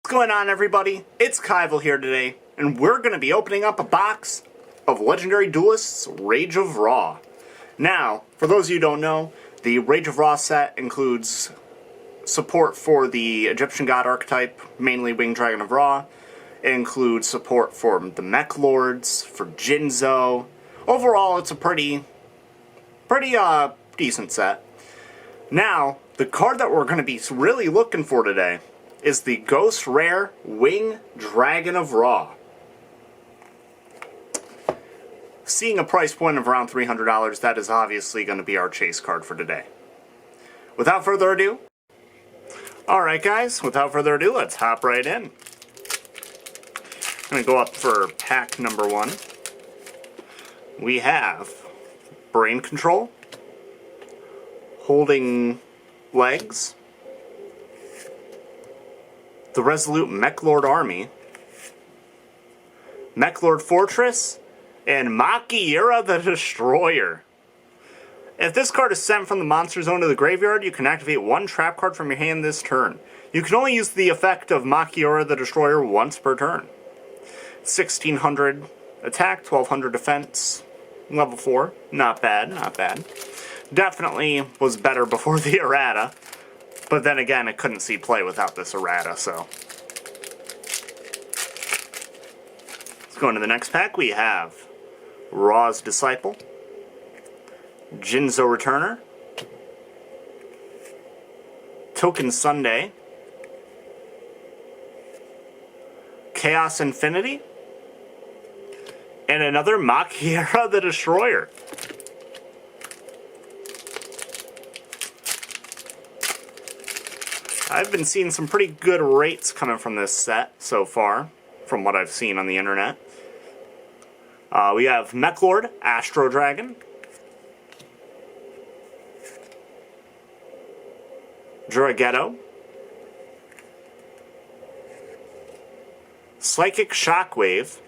going on, everybody? It's Kaivel here today, and we're going to be opening up a box of Legendary Duelists Rage of Ra. Now, for those of you who don't know, the Rage of Ra set includes support for the Egyptian God archetype, mainly Winged Dragon of Ra. It includes support for the Mech Lords, for Jinzo. Overall, it's a pretty decent set. Now, the card that we're going to be really looking for today is the Ghost Rare Winged Dragon of Ra. Seeing a price point of around $300, that is obviously going to be our chase card for today. Without further ado, alright guys, without further ado, let's hop right in. I'm going to go up for pack number 1. We have Brain Control, Holding Legs, the Resolute Mech Lord Army, Mech Lord Fortress, and Makiira the Destroyer. If this card is sent from the monster zone to the graveyard, you can activate one trap card from your hand this turn. You can only use the effect of Makiira the Destroyer once per turn. 1600 attack, 1200 defense, level 4. Not bad, not bad. Definitely was better before the errata. But then again, I couldn't see play without this errata, so. Let's go into the next pack. We have Ra's Disciple, Jinzo Returner, Token Sunday, Chaos Infinity, and another Makiira the Destroyer. I've been seeing some pretty good rates coming from this set so far, from what I've seen on the internet. We have Mech Lord, Astro Dragon, Draghetto, Psychic Shockwave,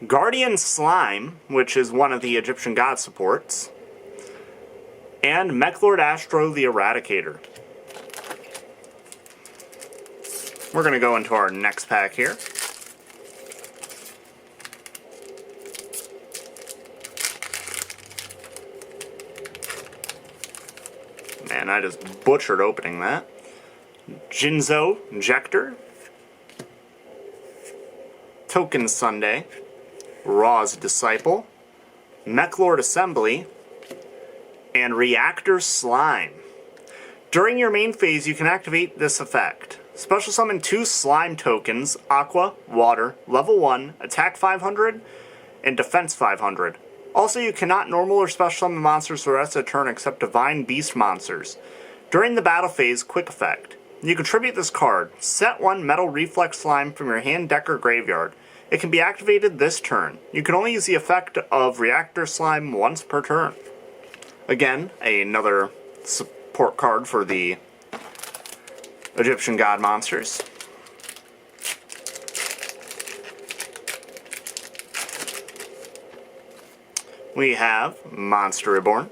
Guardian Slime, which is one of the Egyptian God supports, and Mech Lord Astro the Eradicator. We're going to go into our next pack here. Man, I just butchered opening that. Jinzo Injector, Token Sunday, Ra's Disciple, Mech Lord Assembly, and Reactor Slime. During your main phase, you can activate this effect. Special summon 2 slime tokens, Aqua, Water, level 1, attack 500, and defense 500. Also, you cannot normal or special summon monsters for the rest of the turn except Divine Beast monsters. During the battle phase, quick effect. You contribute this card. Set 1 Metal Reflex Slime from your hand, deck, or graveyard. It can be activated this turn. You can only use the effect of Reactor Slime once per turn. Again, another support card for the Egyptian God monsters. We have Monster Reborn,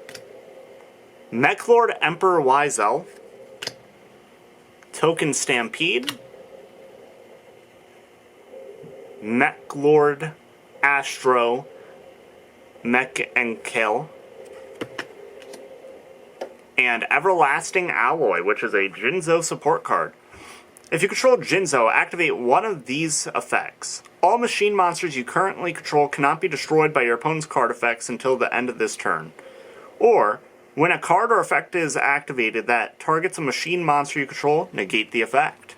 Mech Lord Emperor Wizel, Token Stampede, Mech Lord Astro Mech Enkel, and Everlasting Alloy, which is a Jinzo support card. If you control Jinzo, activate one of these effects. All machine monsters you currently control cannot be destroyed by your opponent's card effects until the end of this turn. Or, when a card or effect is activated that targets a machine monster you control, negate the effect.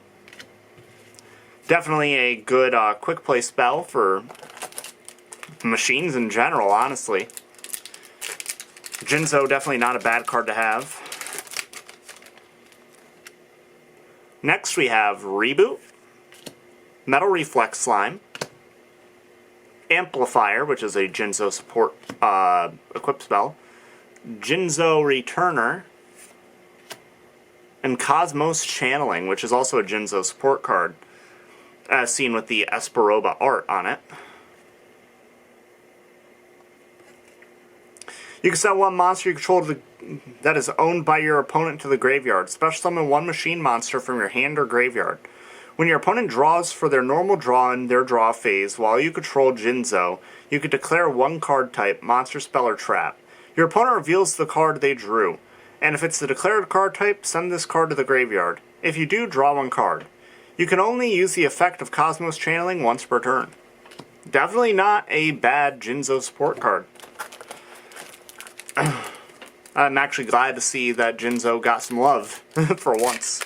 Definitely a good quick play spell for machines in general, honestly. Jinzo, definitely not a bad card to have. Next we have Reboot, Metal Reflex Slime, Amplifier, which is a Jinzo support equip spell, Jinzo Returner, and Cosmos Channeling, which is also a Jinzo support card, as seen with the Esperoba art on it. You can send one monster you control to the that is owned by your opponent to the graveyard. Special summon one machine monster from your hand or graveyard. When your opponent draws for their normal draw in their draw phase, while you control Jinzo, you can declare one card type, monster, spell, or trap. Your opponent reveals the card they drew, and if it's the declared card type, send this card to the graveyard. If you do, draw one card. You can only use the effect of Cosmos Channeling once per turn. Definitely not a bad Jinzo support card. I'm actually glad to see that Jinzo got some love for once.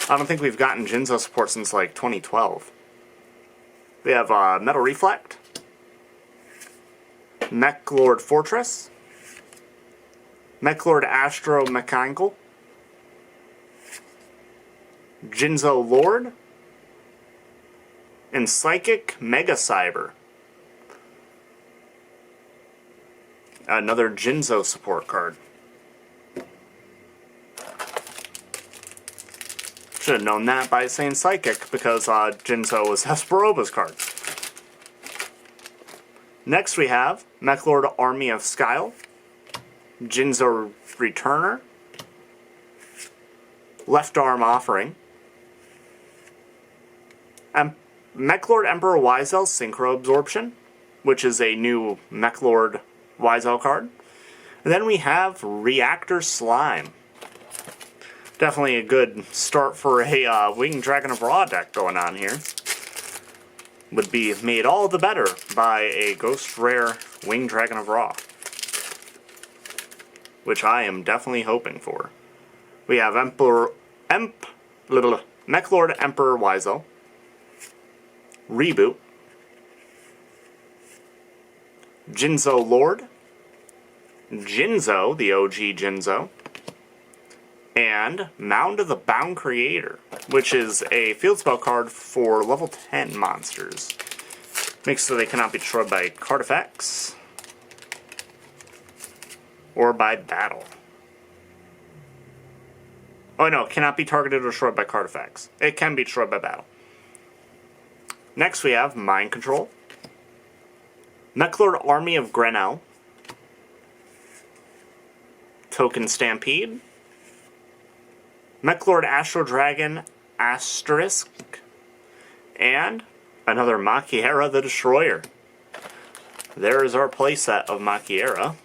I don't think we've gotten Jinzo support since like 2012. We have Metal Reflect, Mech Lord Fortress, Mech Lord Astro Mechanical, Jinzo Lord, and Psychic Mega Cyber. Another Jinzo support card. Should have known that by saying Psychic, because Jinzo was Hesperoba's card. Next we have Mechlord Army of Skyle, Jinzo Returner, Left Arm Offering, Mechlord Emperor Wiseell Synchro Absorption, which is a new Mechlord Wiseell card. And then we have Reactor Slime. Definitely a good start for a Winged Dragon of Ra deck going on here. Would be made all the better by a Ghost Rare Winged Dragon of Ra, which I am definitely hoping for. We have Mechlord Emperor Wiseell, Reboot, Jinzo Lord, Jinzo, the OG Jinzo, and Mound of the Bound Creator, which is a field spell card for level 10 monsters. Makes so they cannot be destroyed by card effects or by battle. Oh no, cannot be targeted or destroyed by card effects. It can be destroyed by battle. Next we have Mind Control, Mechlord Army of Grenell, Token Stampede, Mechlord Astro Dragon Asterisk, and another Makiera the Destroyer. There is our playset of Makiera.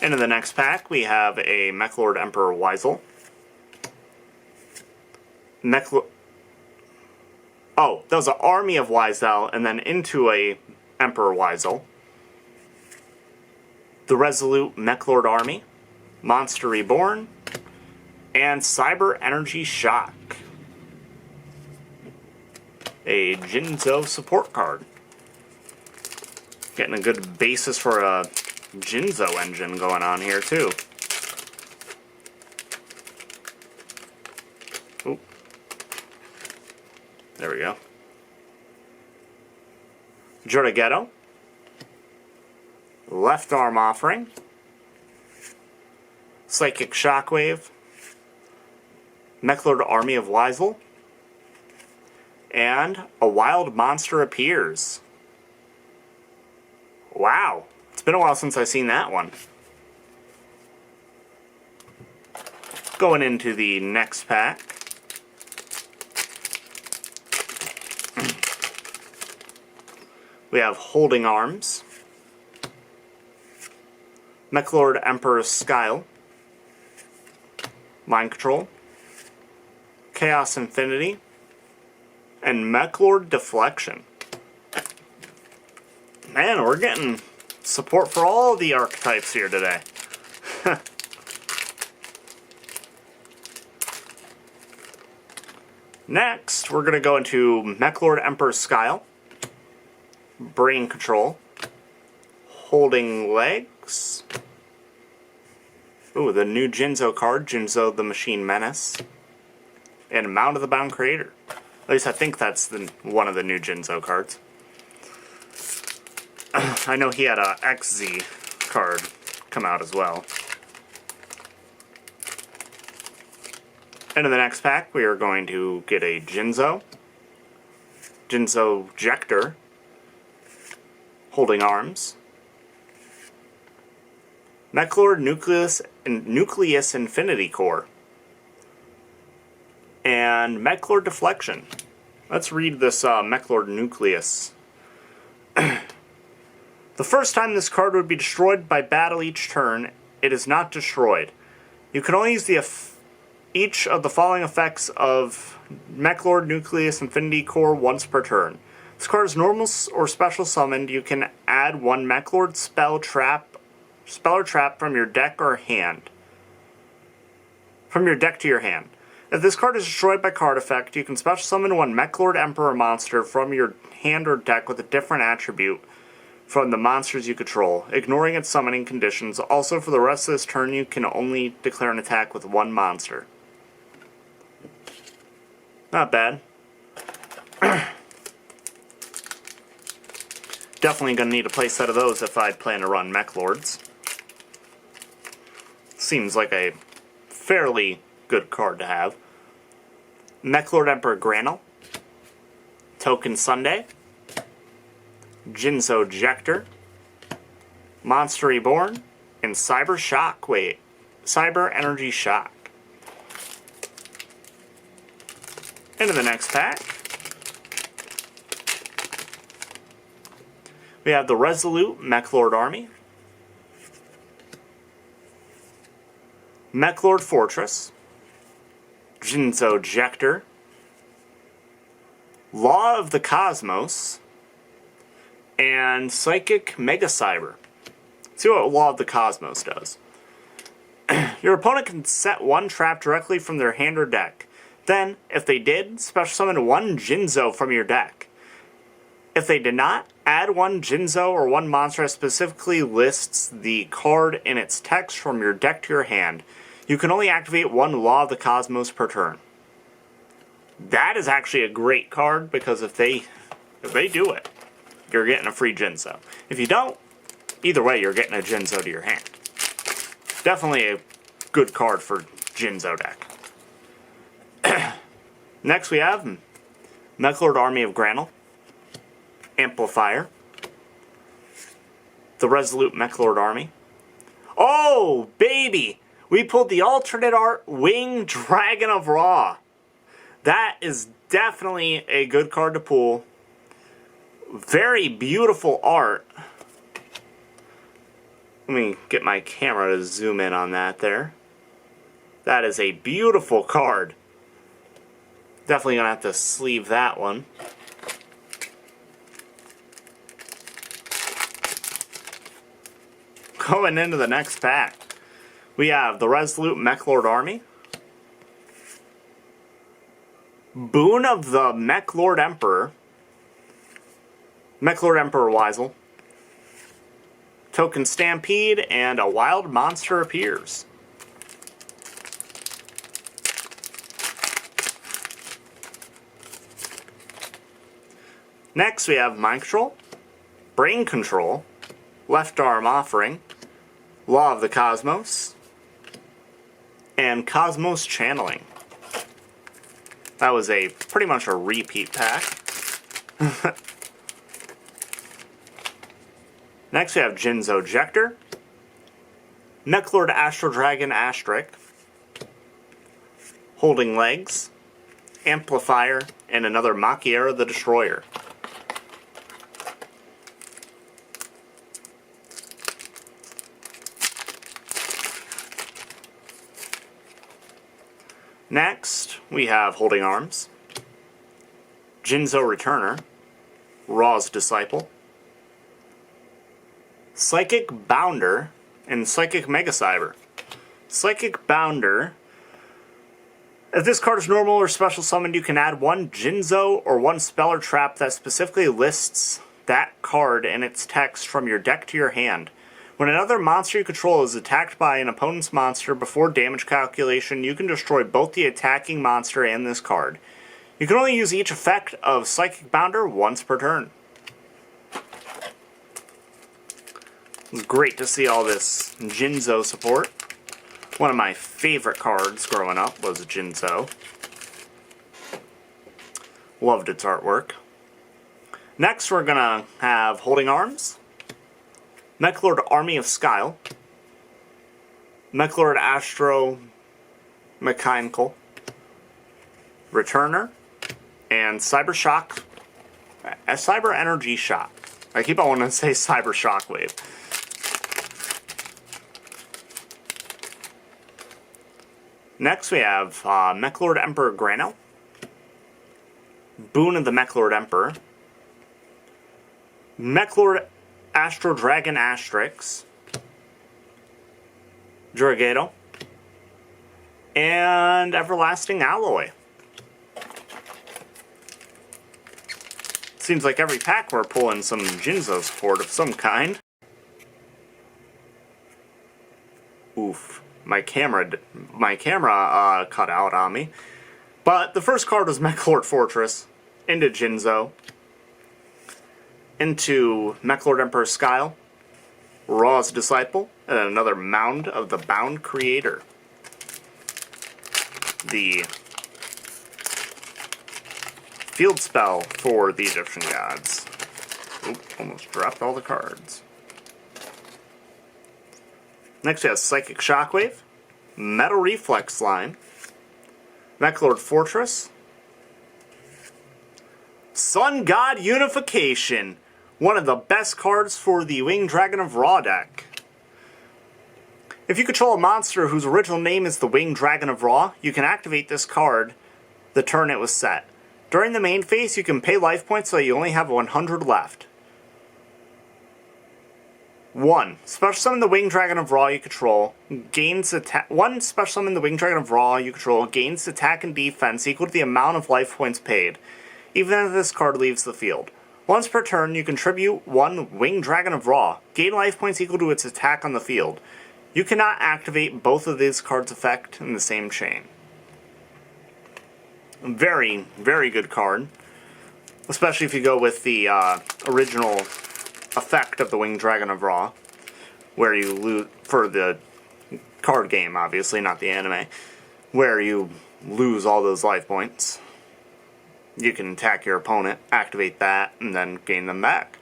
And in the next pack, we have a Mechlord Emperor Wiseell. Oh, that was an Army of Wiseell, and then into a Emperor Wiseell. The Resolute Mechlord Army, Monster Reborn, and Cyber Energy Shock. A Jinzo support card. Getting a good basis for a Jinzo engine going on here, too. Oop. There we go. Jordagetto. Left Arm Offering. Psychic Shockwave. Mechlord Army of Wiseell. And a Wild Monster Appears. Wow. It's been a while since I've seen that one. Going into the next pack. We have Holding Arms, Mechlord Emperor Skyle, Mind Control, Chaos Infinity, and Mechlord Deflection. Man, we're getting support for all the archetypes here today. Next, we're going to go into Mechlord Emperor Skyle, Brain Control, Holding Legs. Ooh, the new Jinzo card, Jinzo the Machine Menace, and Mound of the Bound Creator. At least I think that's one of the new Jinzo cards. I know he had a XZ card come out as well. And in the next pack, we are going to get a Jinzo, Jinzo Jector, Holding Arms, Mechlord Nucleus Infinity Core, and Mechlord Deflection. Let's read this Mechlord Nucleus. The first time this card would be destroyed by battle each turn, it is not destroyed. You can only use each of the following effects of Mechlord Nucleus Infinity Core once per turn. This card is normal or special summoned. You can add one Mechlord spell or trap from your deck or hand. From your deck to your hand. If this card is destroyed by card effect, you can special summon one Mechlord Emperor monster from your hand or deck with a different attribute from the monsters you control, ignoring its summoning conditions. Also, for the rest of this turn, you can only declare an attack with one monster. Not bad. Definitely going to need a playset of those if I plan to run Mechlords. Seems like a fairly good card to have. Mechlord Emperor Granel, Token Sunday, Jinzo Jector, Monster Reborn, and Cyber Shockwave. Cyber Energy Shock. Into the next pack, we have the Resolute Mechlord Army, Mechlord Fortress, Jinzo Jector, Law of the Cosmos, and Psychic Mega Cyber. Let's see what Law of the Cosmos does. Your opponent can set one trap directly from their hand or deck. Then, if they did, special summon one Jinzo from your deck. If they did not, add one Jinzo or one monster that specifically lists the card in its text from your deck to your hand. You can only activate one Law of the Cosmos per turn. That is actually a great card, because if they do it, you're getting a free Jinzo. If you don't, either way, you're getting a Jinzo to your hand. Definitely a good card for Jinzo deck. Next we have Mechlord Army of Granel, Amplifier, the Resolute Mechlord Army. Oh, baby! We pulled the alternate art Winged Dragon of Ra. That is definitely a good card to pull. Very beautiful art. Let me get my camera to zoom in on that there. That is a beautiful card. Definitely going to have to sleeve that one. Going into the next pack, we have the Resolute Mechlord Army, Boon of the Mechlord Emperor, Mechlord Emperor Weisel, Token Stampede, and a Wild Monster Appears. Next we have Mind Control, Brain Control, Left Arm Offering, Law of the Cosmos, and Cosmos Channeling. That was pretty much a repeat pack. Next we have Jinzo Jector, Mechlord Astral Dragon Astric, Holding Legs, Amplifier, and another Machiera the Destroyer. Next, we have Holding Arms, Jinzo Returner, Ra's Disciple, Psychic Bounder, and Psychic Mega Cyber. Psychic Bounder. If this card is normal or special summoned, you can add one Jinzo or one spell or trap that specifically lists that card and its text from your deck to your hand. When another monster you control is attacked by an opponent's monster before damage calculation, you can destroy both the attacking monster and this card. You can only use each effect of Psychic Bounder once per turn. It's great to see all this Jinzo support. One of my favorite cards growing up was Jinzo. Loved its artwork. Next, we're gonna have Holding Arms, Mechlord Army of Skyle, Mechlord Astro Mechanical, Returner, and Cyber Shock, a Cyber Energy Shock. I keep on wanting to say Cyber Shockwave. Next we have Mechlord Emperor Grano, Boon of the Mechlord Emperor, Mechlord Astro Dragon Asterix, Dragato, and Everlasting Alloy. Seems like every pack we're pulling some Jinzo support of some kind. Oof. My camera cut out on me. But the first card was Mechlord Fortress, into Jinzo, into Mechlord Emperor Skyle, Raw's Disciple, and another Mound of the Bound Creator. The field spell for the Egyptian gods. Oop, almost dropped all the cards. Next we have Psychic Shockwave, Metal Reflex Slime, Mechlord Fortress, Sun God Unification, one of the best cards for the Winged Dragon of Ra deck. If you control a monster whose original name is the Winged Dragon of Ra, you can activate this card the turn it was set. During the main phase, you can pay life points so you only have 100 left. 1. Special summon the Winged Dragon of Ra you control. Gains attack. 1 special summon the Winged Dragon of Ra you control gains attack and defense equal to the amount of life points paid, even if this card leaves the field. Once per turn, you contribute 1 Winged Dragon of Ra. Gain life points equal to its attack on the field. You cannot activate both of these cards' effect in the same chain. Very, very good card. Especially if you go with the original effect of the Winged Dragon of Ra, where you lose, for the card game, obviously, not the anime, where you lose all those life points. You can attack your opponent, activate that, and then gain them back.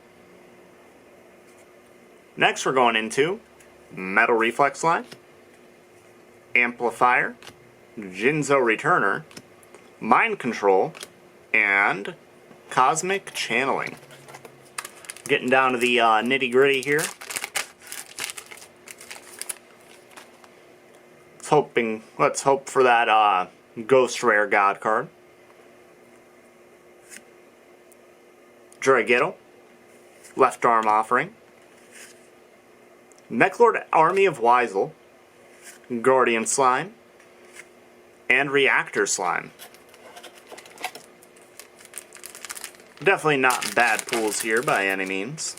Next, we're going into Metal Reflex Line, Amplifier, Jinzo Returner, Mind Control, and Cosmic Channeling. Getting down to the nitty-gritty here. Let's hope for that Ghost Rare God card. Dragato, Left Arm Offering, Mechlord Army of Wisel, Guardian Slime, and Reactor Slime. Definitely not bad pulls here by any means.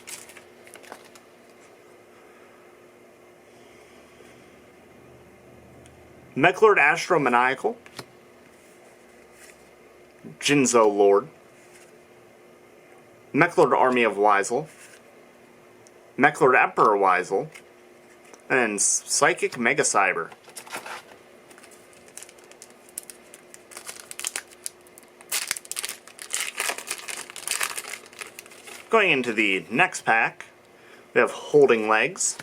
Mechlord Astro Maniacal, Jinzo Lord, Mechlord Army of Wisel, Mechlord Emperor Wisel, and Psychic Mega Cyber. Going into the next pack, we have Holding Legs,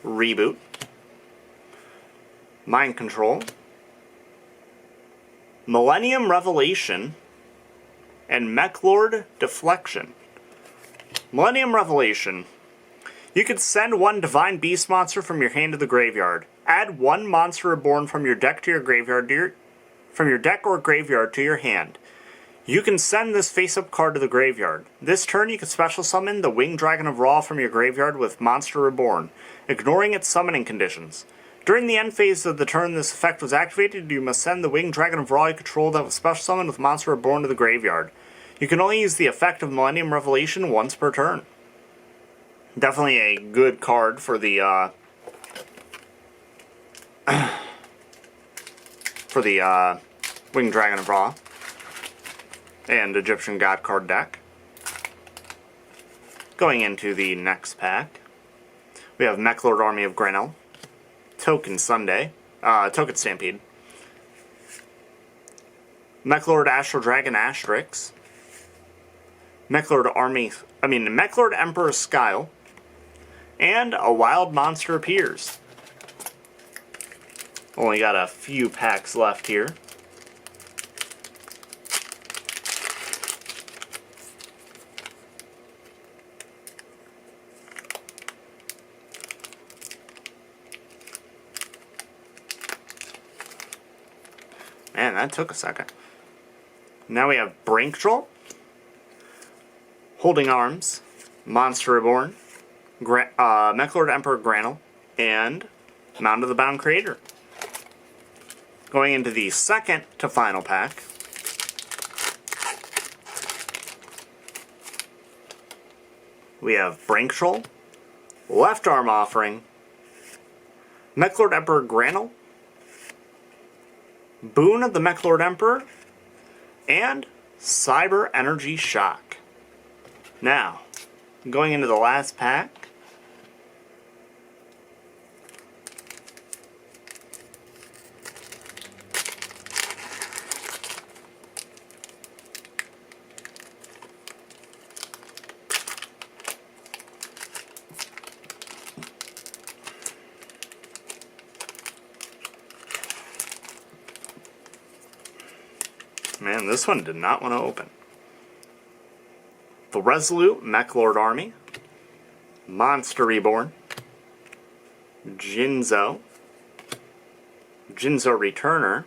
Reboot, Mind Control, Millennium Revelation, and Mechlord Deflection. Millennium Revelation. You can send 1 Divine Beast monster from your hand to the graveyard. Add 1 Monster Reborn from your deck to your graveyard, from your deck or graveyard to your hand. You can send this face-up card to the graveyard. This turn, you can special summon the Winged Dragon of Ra from your graveyard with Monster Reborn, ignoring its summoning conditions. During the end phase of the turn this effect was activated, you must send the Winged Dragon of Ra you control that was special summoned with Monster Reborn to the graveyard. You can only use the effect of Millennium Revelation once per turn. Definitely a good card for the Winged Dragon of Ra and Egyptian God card deck. Going into the next pack, we have Mechlord Army of Grano, Token Stampede, Mechlord Astro Dragon Asterix, Mechlord Emperor Skyle, and a wild monster appears. Only got a few packs left here. Man, that took a second. Now we have Brinktroll, Holding Arms, Monster Reborn, Mechlord Emperor Granel, and Mound of the Bound Creator. Going into the second to final pack, we have Brinktroll, Left Arm Offering, Mechlord Emperor Granel, Boon of the Mechlord Emperor, and Cyber Energy Shock. Now, going into the last pack, man, this one did not want to open. The Resolute Mechlord Army, Monster Reborn, Jinzo Returner,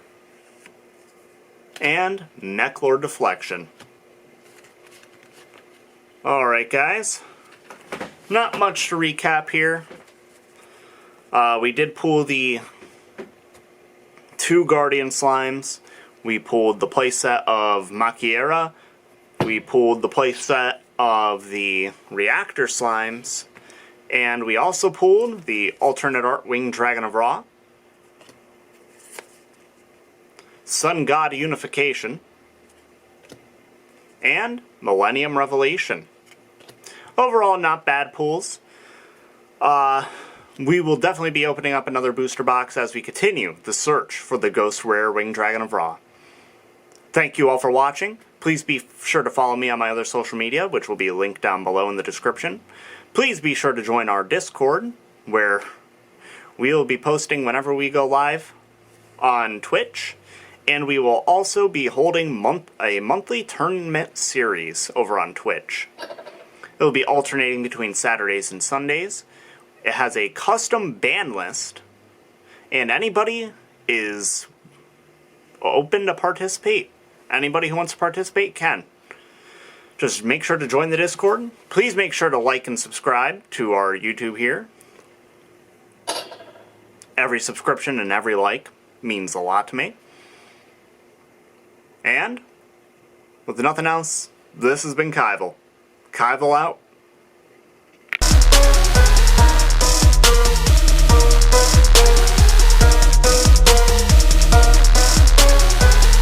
and Mechlord Deflection. Alright guys, not much to recap here. We did pull the 2 Guardian Slimes. We pulled the playset of Makiera. We pulled the playset of the Reactor Slimes. And we also pulled the alternate art Winged Dragon of Ra, Sun God Unification, and Millennium Revelation. Overall, not bad pulls. We will definitely be opening up another booster box as we continue the search for the Ghost Rare Winged Dragon of Ra. Thank you all for watching. Please be sure to follow me on my other social media, which will be linked down below in the description. Please be sure to join our Discord, where we will be posting whenever we go live on Twitch. And we will also be holding a monthly tournament series over on Twitch. It will be alternating between Saturdays and Sundays. It has a custom ban list, and anybody is open to participate. Anybody who wants to participate can. Just make sure to join the Discord. Please make sure to like and subscribe to our YouTube here. Every subscription and every like means a lot to me. And, with nothing else, this has been Kaival. Kaival out.